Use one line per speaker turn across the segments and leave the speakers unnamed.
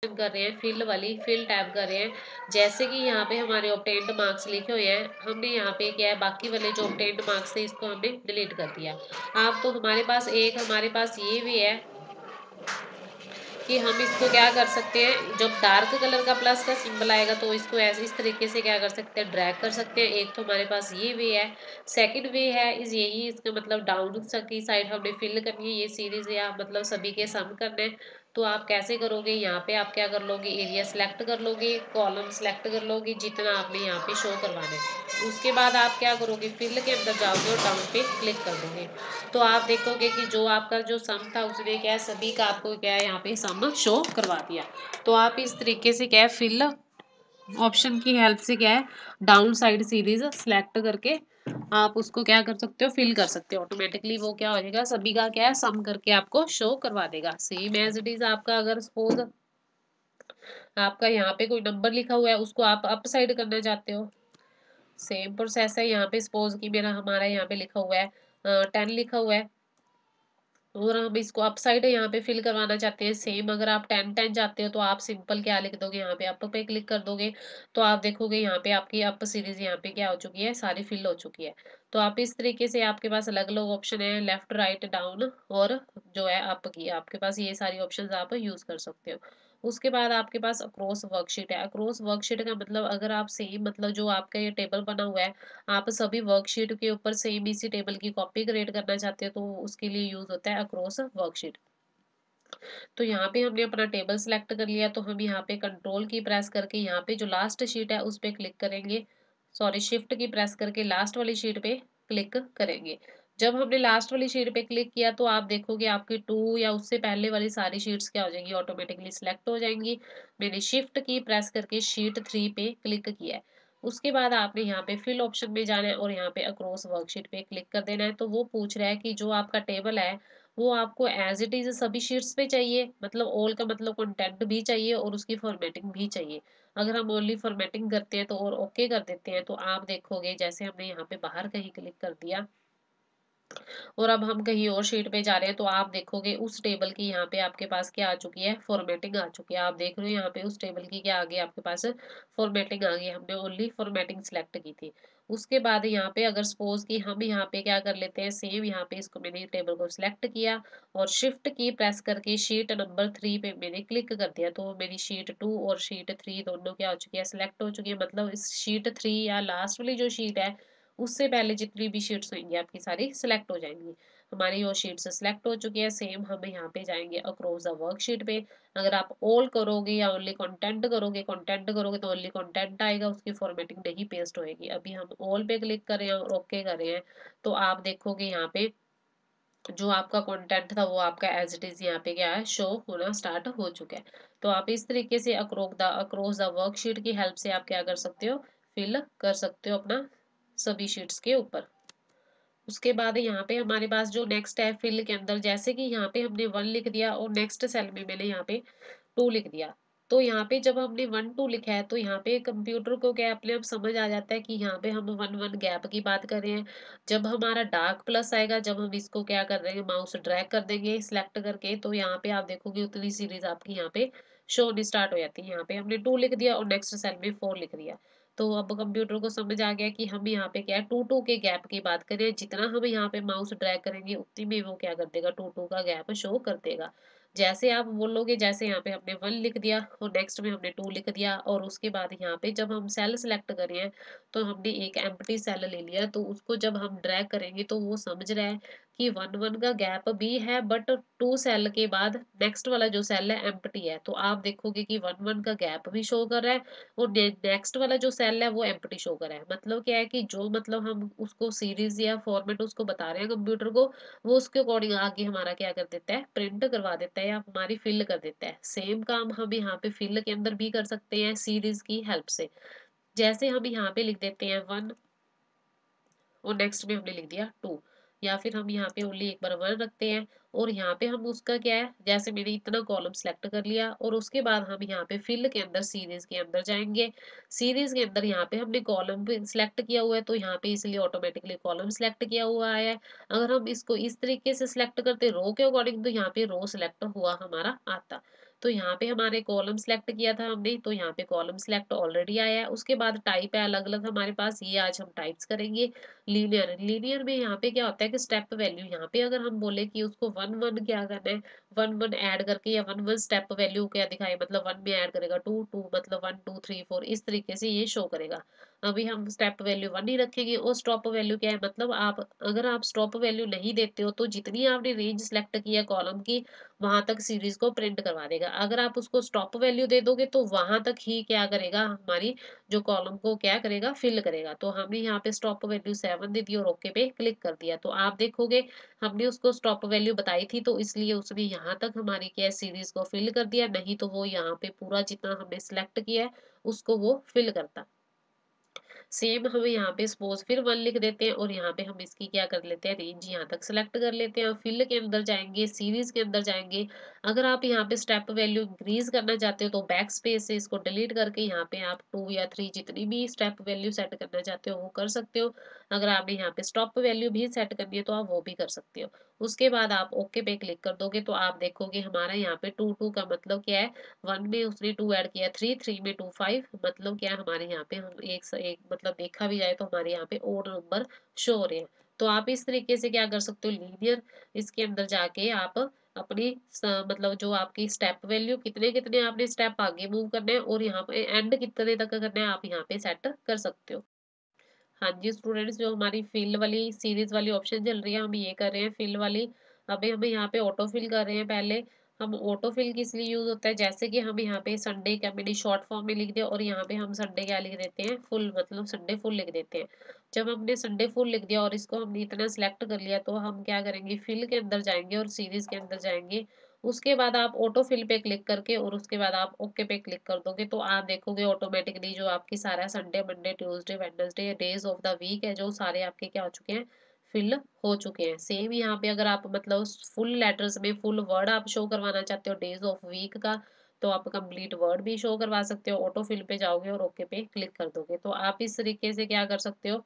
कर रहे हैं, फील्ड वाली फील्ड टैब कर रहे हैं। जैसे कि यहाँ पे हमारे ऑब्टेन्ड मार्क्स लिखे हुए हैं, हमने यहाँ पे क्या है, बाकी वाले जो ऑब्टेन्ड मार्क्स थे इसको हमने डिलीट कर दिया। अब तो हमारे पास ये भी है कि हम इसको क्या कर सकते हैं, जब डार्क कलर का प्लस का सिंबल आएगा तो इसको ऐसे इस तरीके से क्या कर सकते हैं, ड्रैग कर सकते हैं। एक तो हमारे पास ये वे है। सेकंड वे है इस यही इसका मतलब डाउन की साइड हमने फिल करनी है, ये सीरीज या मतलब सभी के सम करने हैं। तो आप कैसे करोगे, यहाँ पे आप क्या कर लोगे, एरिया सेलेक्ट कर लोगे, कॉलम सेलेक्ट कर लोगे जितना आपने यहाँ पे शो करवाना है। उसके बाद आप क्या करोगे, फिल के अंदर जाओगे और डाउन पे क्लिक कर दोगे। तो आप देखोगे कि जो आपका जो सम था उसने क्या है, सभी का आपको क्या है यहाँ पे सम शो करवा दिया। तो आप इस तरीके से क्या है, फिल ऑप्शन की हेल्प से क्या है, डाउन साइड सीरीज सेलेक्ट करके आप उसको क्या कर सकते हो, फिल कर सकते हो। ऑटोमेटिकली वो क्या हो जाएगा, सभी का क्या है सम करके आपको शो करवा देगा। सेम एज इट इज आपका अगर सपोज आपका यहाँ पे कोई नंबर लिखा हुआ है, उसको आप अप साइड करना चाहते हो, सेम प्रोसेस है। यहाँ पे सपोज कि हमारा यहाँ पे लिखा हुआ है 10 लिखा हुआ है, और हम इसको अप साइड यहाँ पे फिल करवाना चाहते हैं। सेम अगर आप 10 चाहते हो तो आप सिंपल क्या लिख दोगे, यहाँ पे अप पे क्लिक कर दोगे। तो आप देखोगे यहाँ पे आपकी अप सीरीज यहाँ पे क्या हो चुकी है, सारी फिल हो चुकी है। तो आप इस तरीके से आपके पास अलग अलग ऑप्शन है, लेफ्ट राइट डाउन और जो है अप की, आपके पास ये सारी ऑप्शन आप यूज कर सकते हो। उसके बाद आपके पास अक्रॉस वर्कशीट है। अक्रॉस वर्कशीट का मतलब अगर आप सेम मतलब जो आपका ये टेबल बना हुआ है, आप सभी वर्कशीट के ऊपर सेम इसी टेबल की कॉपी क्रिएट करना चाहते हो तो उसके लिए यूज होता है अक्रॉस वर्कशीट। तो यहाँ पे हमने अपना टेबल सेलेक्ट कर लिया, तो हम यहाँ पे कंट्रोल की प्रेस करके यहाँ पे जो लास्ट शीट है उस पर क्लिक करेंगे, सॉरी शिफ्ट की प्रेस करके लास्ट वाली शीट पे क्लिक करेंगे। जब हमने लास्ट वाली शीट पे क्लिक किया तो आप देखोगे आपकी 2 या उससे पहले वाली सारी शीट्स क्या हो जाएंगी, ऑटोमेटिकली सिलेक्ट हो जाएंगी। मैंने शिफ्ट की प्रेस करके शीट 3 पे क्लिक किया है। उसके बाद आपने यहाँ पे फिल ऑप्शन में जाना है और यहाँ पे अक्रॉस वर्कशीट पे क्लिक कर देना है। तो वो पूछ रहा है कि जो आपका टेबल है वो आपको एज इट इज सभी शीट्स पे चाहिए, मतलब ऑल का मतलब कंटेंट भी चाहिए और उसकी फॉर्मेटिंग भी चाहिए। अगर हम ओनली फॉर्मेटिंग करते हैं तो और ओके कर देते हैं तो आप देखोगे जैसे हमने यहाँ पे बाहर कहीं क्लिक कर दिया और अब हम कहीं और शीट पे जा रहे हैं तो आप देखोगे उस टेबल की यहाँ पे आपके पास क्या आ चुकी है, फॉर्मेटिंग आ चुकी है। आप देख रहे हो यहाँ पे उस टेबल की क्या आ गई आपके पास, फॉर्मेटिंग आ गई। हमने ओनली फॉर्मेटिंग सेलेक्ट की थी। उसके बाद यहाँ पे अगर सपोज कि हम यहाँ पे क्या कर लेते हैं, सेम यहाँ पे इसको मैंने टेबल को सिलेक्ट किया और शिफ्ट की प्रेस करके शीट नंबर 3 पे मैंने क्लिक कर दिया। तो मेरी शीट 2 और शीट 3 दोनों क्या हो चुकी है, सिलेक्ट हो चुकी है। मतलब इस शीट 3 या लास्ट वाली जो शीट है उससे पहले जितनी भी शीट्स होंगी आपकी सारी सिलेक्ट हो जाएंगी। हमारी वो शीट्स सिलेक्ट हो चुकी है। सेम हम यहाँ पे जाएंगे अक्रॉस द वर्कशीट पे। अगर आप ऑल करोगे या ओनली कंटेंट करोगे तो ओनली कंटेंट आएगा, उसकी फॉर्मेटिंग नहीं पेस्ट होएगी। अभी हम ऑल पे क्लिक कर रहे हैं और ओके कर रहे हैं तो आप देखोगे यहाँ पे जो आपका कंटेंट था वो आपका एज इट इज यहाँ पे क्या है, शो होना स्टार्ट हो चुका है। तो आप इस तरीके से अक्रॉस द वर्कशीट की हेल्प से आप क्या कर सकते हो, फिल कर सकते हो अपना सभी शीट्स के ऊपर। उसके बाद यहाँ पे हमारे पास जो नेक्स्ट है फिल के अंदर, जैसे कि यहाँ पे हमने 1 लिख दिया और नेक्स्ट सेल में मैंने यहाँ पे 2 लिख दिया। तो यहाँ पे जब हमने 1 2 लिखा है तो यहाँ पे कंप्यूटर को क्या अपने आप समझ आ जाता है कि यहाँ पे हम 1 1 गैप की बात कर रहे हैं। जब हमारा डार्क प्लस आएगा, जब हम इसको क्या कर देंगे, माउस ड्रैग कर देंगे सिलेक्ट करके, तो यहाँ पे आप देखोगे उतनी सीरीज आपकी यहाँ पे शो होनी स्टार्ट हो जाती है। यहाँ पे हमने 2 लिख दिया और नेक्स्ट सेल में 4 लिख दिया। तो अब कंप्यूटर को समझ आ गया कि हम यहाँ पे क्या है, 2 2 के गैप की बात करें। जितना हम यहाँ पे माउस ड्रैग करेंगे उतनी में वो क्या कर देगा, 2 2 का गैप शो कर देगा। जैसे आप बोलोगे, जैसे यहाँ पे हमने 1 लिख दिया और नेक्स्ट में हमने 2 लिख दिया और उसके बाद यहाँ पे जब हम सेल सेलेक्ट कर रहे हैं तो हमने एक एम्प्टी सेल ले लिया, तो उसको जब हम ड्रैग करेंगे तो वो समझ रहा है कि 1 1 का गैप भी है बट 2 सेल के बाद नेक्स्ट वाला जो सेल है एम्प्टी है। तो आप देखोगे कि 1 1 का गैप भी शो कर रहा है और नेक्स्ट वाला जो सेल है वो एम्प्टी शो कर रहा है। मतलब क्या है कि जो मतलब हम उसको सीरीज या फॉर्मेट उसको बता रहे हैं कंप्यूटर को, वो उसके अकॉर्डिंग आगे हमारा क्या कर देता है, प्रिंट करवा देता है या हमारी फिल कर देता है। सेम काम हम यहाँ पे फिल के अंदर भी कर सकते हैं सीरीज की हेल्प से। जैसे हम यहाँ पे लिख देते हैं 1 और नेक्स्ट में हमने लिख दिया 2, या फिर हम यहाँ पे ओनली एक बार 1 रखते हैं और यहाँ पे हम उसका क्या है, जैसे मैंने इतना कॉलम सेलेक्ट कर लिया और उसके बाद हम यहाँ पे फिल के अंदर सीरीज के अंदर जाएंगे। सीरीज के अंदर यहाँ पे हमने कॉलम पे सिलेक्ट किया हुआ है तो यहाँ पे इसलिए ऑटोमेटिकली कॉलम सिलेक्ट किया हुआ है। अगर हम इसको इस तरीके से सिलेक्ट करते रो के अकॉर्डिंग तो यहाँ पे रो सिलेक्ट हुआ हमारा आता। तो यहाँ पे हमारे कॉलम सेलेक्ट किया था हमने, तो यहाँ पे कॉलम सेलेक्ट ऑलरेडी आया है। उसके बाद टाइप है अलग-अलग हमारे पास, ये आज हम टाइप्स करेंगे। लीनियर में यहाँ पे क्या होता है कि स्टेप वैल्यू, यहाँ पे अगर हम बोले कि उसको 1-1 क्या करना है, 1-1 ऐड करके या 1-1 स्टेप वैल्यू क्या दिखाए, मतलब 1 में ऐड करेगा 2-2 मतलब 1 2 3 4 इस तरीके से ये शो करेगा। अभी हम स्टेप वैल्यू 1 ही रखेंगे और स्टॉप वैल्यू क्या है, मतलब आप अगर आप स्टॉप वैल्यू नहीं देते हो तो जितनी आपने रेंज सेलेक्ट की है कॉलम की, वहां तक सीरीज को प्रिंट करवा देगा। अगर आप उसको स्टॉप वैल्यू दे दोगे तो वहां तक ही क्या करेगा, हमारी जो कॉलम को क्या करेगा, फिल करेगा। तो हमने यहाँ पे स्टॉप वैल्यू 7 दे दी और ओके पे क्लिक कर दिया। तो आप देखोगे हमने उसको स्टॉप वैल्यू बताई थी, तो इसलिए उसने यहाँ तक हमारी क्या सीरीज को फिल कर दिया, नहीं तो वो यहाँ पे पूरा जितना हमने सिलेक्ट किया है उसको वो फिल करता। सेम हमें यहाँ पे सपोज फिर 1 लिख देते हैं और यहाँ पे हम इसकी क्या कर लेते हैं, रेंज यहाँ तक सेलेक्ट कर लेते हैं। फिल के अंदर जाएंगे, सीरीज के अंदर जाएंगे। अगर आप यहाँ पे स्टेप वैल्यू इंक्रीज करना चाहते हो तो बैक स्पेस से इसको डिलीट करके यहाँ पे आप 2 या 3 जितनी भी स्टेप वैल्यू सेट करना चाहते हो वो कर सकते हो। अगर आपने यहाँ पे स्टॉप वैल्यू भी सेट करनी है तो आप वो भी कर सकते हो। उसके बाद आप ओके पे क्लिक कर दोगे तो आप देखोगे हमारा यहाँ पे 2 का मतलब क्या है, 1 में उसने 2 ऐड किया, 3 में 2 5 मतलब क्या है, हमारे यहाँ पे हम एक मतलब देखा भी जाए तो हमारे यहाँ पे ओड नंबर शो हो रहे हैं। तो आप इस तरीके से क्या कर सकते हो, लीनियर इसके अंदर जाके आप अपनी मतलब जो आपकी स्टेप वैल्यू कितने कितने आपने स्टेप आगे मूव करने हैं और यहाँ पे एंड कितने तक करना है आप यहाँ पे सेट कर सकते हो। हाँ जी स्टूडेंट्स, जो हमारी फिल वाली सीरीज वाली ऑप्शन चल रही है हम ये कर रहे हैं फिल वाली। अभी हमें यहाँ पे ऑटो फिल कर रहे हैं। पहले हम ऑटो फिल किस लिए यूज होता है, जैसे कि हम यहाँ पे संडे का मैंने शॉर्ट फॉर्म में लिख दिया और यहाँ पे हम संडे क्या लिख देते हैं, फुल, मतलब संडे फुल लिख देते हैं। जब हमने संडे फुल लिख दिया और इसको हमने इतना सिलेक्ट कर लिया तो हम क्या करेंगे, फिल के अंदर जाएंगे और सीरीज के अंदर जाएंगे। उसके बाद आप ऑटो फिल पे क्लिक करके और उसके बाद आप ओके पे क्लिक कर दोगे तो आप देखोगे ऑटोमेटिकली जो आपकी सारा Sunday Monday Tuesday Wednesday days of the week है जो सारे आपके क्या हो चुके हैं, फिल हो चुके हैं। सेम यहाँ पे अगर आप मतलब फुल लेटर्स में फुल वर्ड आप शो करवाना चाहते हो डेज ऑफ वीक का, तो आप कंप्लीट वर्ड भी शो करवा सकते हो। ऑटो फिल पे जाओगे और ओके पे क्लिक कर दोगे तो आप इस तरीके से क्या कर सकते हो,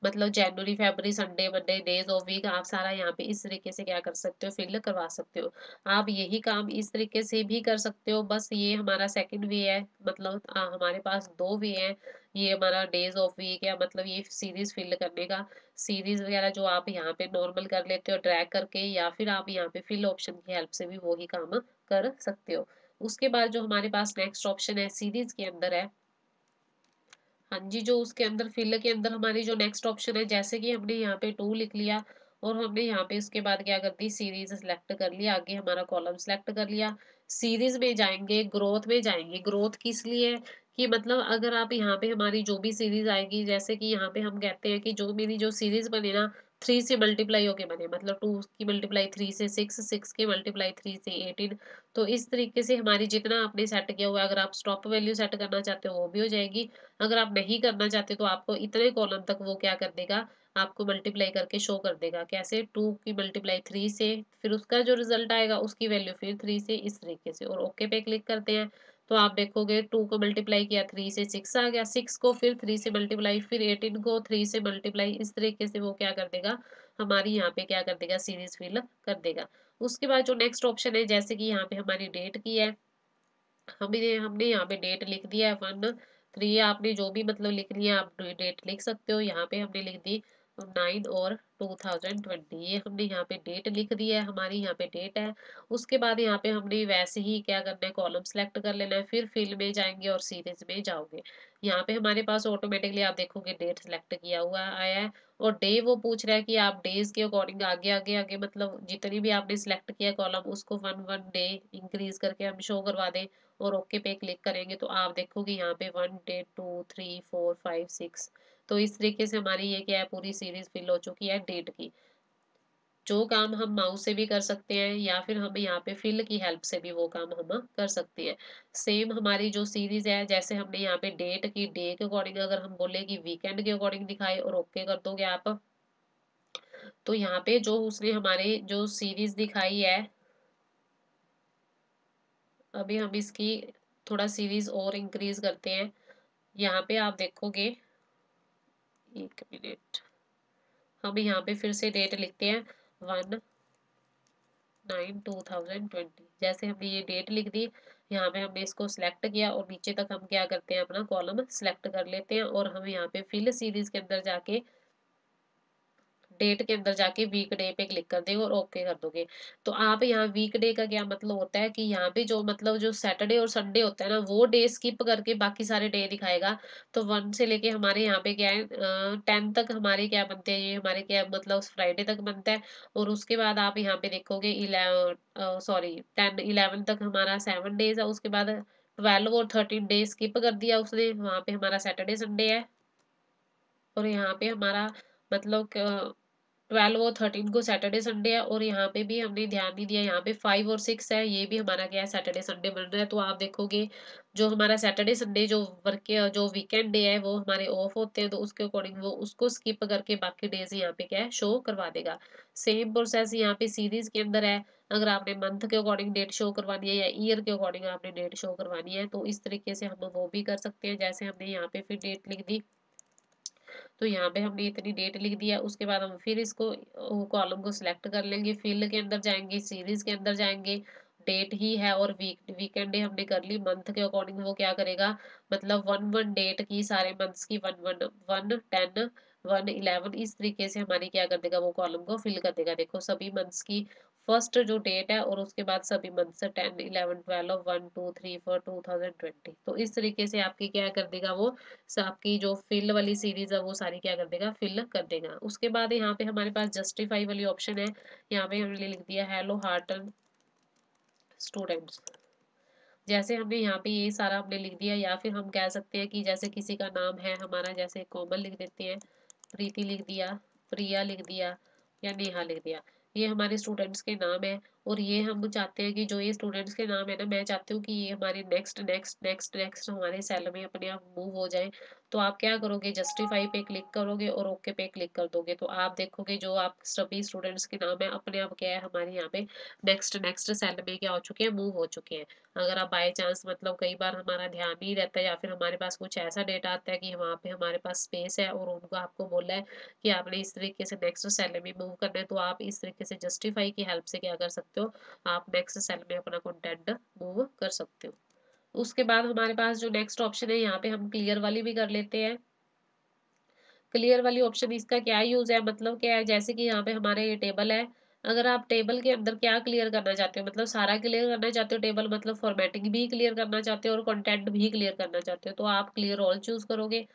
मतलब जनवरी फरवरी Sunday Monday days of week आप सारा यहाँ पे इस तरीके से क्या कर सकते हो, फिल करवा सकते हो। आप यही काम इस तरीके से भी कर सकते हो, बस ये हमारा सेकंड वे है। मतलब हमारे पास दो वे हैं। ये हमारा डेज ऑफ वीक है, मतलब ये सीरीज फिल करने का। सीरीज वगैरह जो आप यहाँ पे नॉर्मल कर लेते हो ड्रैग करके, या फिर आप यहाँ पे फिल ऑप्शन की हेल्प से भी वही काम कर सकते हो। उसके बाद जो हमारे पास नेक्स्ट ऑप्शन है सीरीज के अंदर है। हाँ जी, जो उसके अंदर फिल के अंदर हमारी जो नेक्स्ट ऑप्शन है, जैसे कि हमने यहाँ पे 2 लिख लिया और हमने यहाँ पे उसके बाद क्या कर दी, सीरीज सेलेक्ट कर लिया, आगे हमारा कॉलम सेलेक्ट कर लिया। सीरीज में जाएंगे, ग्रोथ में जाएंगे। ग्रोथ किस लिए, कि मतलब अगर आप यहाँ पे हमारी जो भी सीरीज आएगी, जैसे कि यहाँ पे हम कहते हैं कि जो मेरी जो सीरीज बने ना 3 से मल्टीप्लाई होके बने, मतलब 2 की मल्टीप्लाई 3 से 6, 6 की मल्टीप्लाई 3 से 18। तो इस तरीके से हमारी जितना आपने सेट किया हुआ है, अगर आप स्टॉप वैल्यू सेट करना चाहते हो वो भी हो जाएगी। अगर आप नहीं करना चाहते तो आपको इतने कॉलम तक वो क्या कर देगा, आपको मल्टीप्लाई करके शो कर देगा। कैसे, 2 की मल्टीप्लाई 3 से, फिर उसका जो रिजल्ट आएगा उसकी वैल्यू फिर 3 से, इस तरीके से। और ओके पे क्लिक करते हैं तो आप देखोगे 2 को मल्टीप्लाई किया 3 से 6 आ गया, 6 को फिर 3 से मल्टीप्लाई, फिर 18 को 3 से मल्टीप्लाई, इस तरीके से वो क्या कर देगा, हमारी यहाँ पे क्या कर देगा, सीरीज फिल कर देगा। उसके बाद जो नेक्स्ट ऑप्शन है, जैसे कि यहाँ पे हमारी डेट की है, हमने हमने यहाँ पे डेट लिख दिया है 1 3, आपने जो भी मतलब लिखनी है आप डेट लिख सकते हो। यहाँ पे हमने लिख दी 9 और 2020, ये हमने यहाँ पे डेट लिख दी है, हमारी यहाँ पे डेट है। उसके बाद यहाँ पे हमने वैसे ही क्या करना है, कॉलम सेलेक्ट कर लेना है, फिर फिल में जाएंगे और सीरीज में जाओगे। यहाँ पे हमारे पास ऑटोमेटिकली आप देखोगे डेट सेलेक्ट किया हुआ आया है और डे वो पूछ रहा है कि आप डेज के अकॉर्डिंग आगे आगे आगे, मतलब जितनी भी आपने सिलेक्ट किया कॉलम उसको 1 1 डे इंक्रीज करके हम शो करवा दें और ओके पे क्लिक करेंगे तो आप देखोगे यहाँ पे 1 डे 2 3 4 5 6। तो इस तरीके से हमारी ये क्या है, पूरी सीरीज फिल हो चुकी है डेट की। जो काम हम माउस से भी कर सकते हैं या फिर हम यहाँ पे फिल की हेल्प से भी वो काम हम कर सकते हैं। सेम हमारी जो सीरीज है, जैसे हमने यहाँ पे डेट की, डे के अकॉर्डिंग अगर हम बोले कि वीकेंड के अकॉर्डिंग दिखाए और ओके कर दोगे आप, तो यहाँ पे जो उसने हमारे जो सीरीज दिखाई है, अभी हम इसकी थोड़ा सीरीज और इंक्रीज करते हैं। यहाँ पे आप देखोगे, 1 मिनट, हम यहाँ पे फिर से डेट लिखते हैं 1 9/2020। जैसे हमने ये डेट लिख दी, यहाँ पे हमने इसको सिलेक्ट किया और नीचे तक हम क्या करते हैं, अपना कॉलम सिलेक्ट कर लेते हैं और हम यहाँ पे फिल सीरीज के अंदर जाके डेट के अंदर जाके वीक डे पे क्लिक कर देंगे और ओके कर दोगे। तो आप यहाँ वीक डे का क्या मतलब होता है कि यहाँ पे जो मतलब जो सैटरडे और संडे होता है ना, वो डे स्किप करके बाकी सारे डे दिखाएगा। तो 1 से लेके हमारे यहाँ पे क्या है 10 तक हमारे क्या बनते हैं, ये हमारे क्या मतलब फ्राइडे तक बनता है। और उसके बाद आप यहाँ पे देखोगे 10 11 तक हमारा 7 डेज है। उसके बाद 12 और 13 डे स्किप कर दिया उसने, वहाँ पे हमारा सैटरडे संडे है। और यहाँ पे हमारा मतलब 12 और 13 को सैटरडे संडे है। और यहाँ पे भी हमने ध्यान नहीं दिया, यहाँ पे 5 और 6 है, ये भी हमारा क्या है, सैटरडे संडे बन रहा है। तो आप देखोगे जो हमारा सैटरडे संडे जो वर्क के जो वीकेंड डे है वो हमारे ऑफ होते हैं, तो उसके अकॉर्डिंग वो उसको स्किप करके बाकी डेज यहाँ पे क्या है, शो करवा देगा। सेम प्रोसेस यहाँ पे सीरीज के अंदर है। अगर आपने मंथ के अकॉर्डिंग डेट शो करवानी है या ईयर के अकॉर्डिंग आपने डेट शो करवानी है, तो इस तरीके से हम वो भी कर सकते हैं। जैसे हमने यहाँ पे फिर डेट लिख दी, तो यहाँ पे हमने इतनी डेट लिख दिया। उसके बाद हम फिर इसको कॉलम को सिलेक्ट कर लेंगे, फिल के अंदर जाएंगे, सीरीज के अंदर जाएंगे, डेट ही है और वीकेंड डे हमने कर ली। मंथ के अकॉर्डिंग वो क्या करेगा, मतलब 1 1 डेट की, सारे मंथ्स की 1 1 1 10 1 11 इस तरीके से हमारी क्या कर देगा, वो कॉलम को फिल कर देगा। देखो सभी मंथ्स की फर्स्ट जो डेट है और उसके बाद सभी मंथ्स 10 11 12 1 2 3 4 2020। तो इस तरीके से आपकी क्या कर देगा वो, आपकी जो फिल वाली सीरीज है वो सारी क्या कर देगा, फिल कर देगा। उसके बाद यहाँ पे हमारे पास जस्टिफाई वाली ऑप्शन है। यहाँ पे हमने लिख दिया हेलो हार्टन स्टूडेंट्स। जैसे हमने यहाँ पे ये सारा हमने लिख दिया, या फिर हम कह सकते हैं कि जैसे किसी का नाम है हमारा, जैसे कोमल लिख देते हैं, प्रीति लिख दिया, प्रिया लिख दिया या नेहा लिख दिया। ये हमारे स्टूडेंट्स के नाम है। और ये हम चाहते हैं कि जो ये स्टूडेंट्स के नाम है ना, मैं चाहती हूँ कि ये हमारे नेक्स्ट नेक्स्ट नेक्स्ट नेक्स्ट हमारे सेल में अपने आप मूव हो जाए। तो आप क्या करोगे, जस्टिफाई पे क्लिक करोगे और ओके पे क्लिक कर दोगे। तो आप देखोगे जो आप सभी स्टूडेंट्स के नाम है अपने आप क्या है, हमारे यहाँ पे नेक्स्ट नेक्स्ट सेल में क्या हो चुके हैं, मूव हो चुके हैं। अगर आप बाय चांस मतलब कई बार हमारा ध्यान नहीं रहता या फिर हमारे पास कुछ ऐसा डेटा आता है कि वहाँ पे हमारे पास स्पेस है और उनको आपको बोला है कि आपने इस तरीके से नेक्स्ट सेल में मूव करना है, तो आप इस तरीके से जस्टिफाई की हेल्प से क्या कर सकते हो, आप नेक्स्ट सेल में अपना कंटेंट मूव कर सकते हो। उसके बाद हमारे पास जो नेक्स्ट ऑप्शन है, यहाँ पे हम क्लियर वाली भी कर लेते हैं। क्लियर वाली ऑप्शन इसका क्या यूज है, मतलब क्या है, जैसे कि यहाँ पे हमारे ये टेबल है। अगर आप टेबल के अंदर क्या क्लियर करना चाहते हो, मतलब सारा क्लियर करना चाहते हो टेबल, मतलब फॉर्मेटिंग भी क्लियर करना चाहते हो और कंटेंट भी क्लियर करना चाहते हो, तो आप क्लियर ऑल चूज करोगे।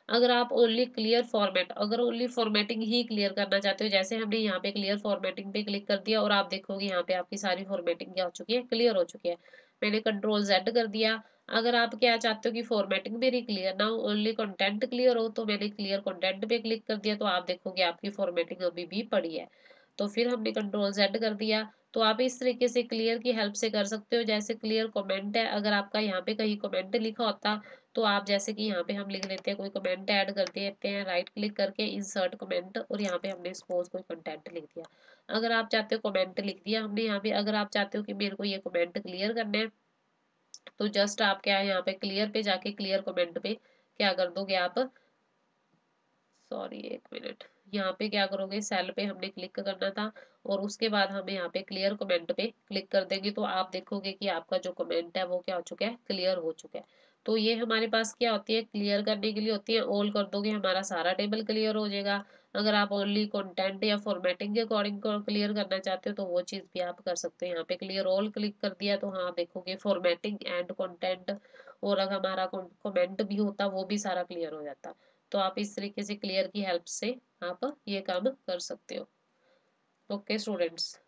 अगर आप ओनली क्लियर फॉर्मेट, अगर ओनली फॉर्मेटिंग ही क्लियर करना चाहते हो, जैसे हमने यहाँ पे क्लियर फॉर्मेटिंग पे क्लिक कर दिया और आप देखोगे यहाँ पे आपकी सारी फॉर्मेटिंग क्या हो चुकी है, क्लियर हो चुकी है। मैंने कंट्रोल जेड कर दिया। अगर आप क्या चाहते हो कि फॉर्मेटिंग मेरी क्लियर ना हो, ओनली कंटेंट क्लियर हो, तो मैंने क्लियर कंटेंट पे क्लिक कर दिया। तो आप देखोगे आपकी फॉर्मेटिंग अभी भी पड़ी है। तो फिर हमने कंट्रोल जेड कर दिया। तो आप इस तरीके से क्लियर की हेल्प से कर सकते हो। जैसे क्लियर कमेंट है, अगर आपका यहाँ पे कहीं कमेंट लिखा होता, तो आप जैसे कि यहाँ पे हम लिख लेते हैं, कोई कमेंट ऐड कर देते हैं, राइट क्लिक करके इंसर्ट कमेंट, और यहाँ पे हमने सपोज कोई कंटेंट लिख दिया। अगर आप चाहते हो कमेंट लिख दिया हमने यहाँ पे, अगर आप चाहते हो कि मेरे को ये कमेंट क्लियर करना है, तो जस्ट आप क्या है, यहाँ पे क्लियर पे जाके क्लियर कमेंट पे क्या कर दोगे आप, सॉरी एक मिनट, यहाँ पे क्या करोगे, सेल पे हमने क्लिक करना था और उसके बाद हम यहाँ पे क्लियर कमेंट पे क्लिक कर देंगे। तो आप देखोगे कि आपका जो कमेंट है वो क्या हो चुका है, क्लियर हो चुका है। तो ये हमारे पास क्या होती है, क्लियर करने के लिए होती है। ऑल कर दोगे हमारा सारा टेबल क्लियर हो जाएगा। अगर आप ओनली कंटेंट या फॉर्मेटिंग के अकॉर्डिंग क्लियर करना चाहते हो, तो वो चीज़ भी आप कर सकते हो। यहाँ पे क्लियर ऑल क्लिक कर दिया, तो हाँ देखोगे फॉर्मेटिंग एंड कंटेंट, और अगर हमारा कमेंट भी होता वो भी सारा क्लियर हो जाता। तो आप इस तरीके से क्लियर की हेल्प से आप ये काम कर सकते हो। Okay students.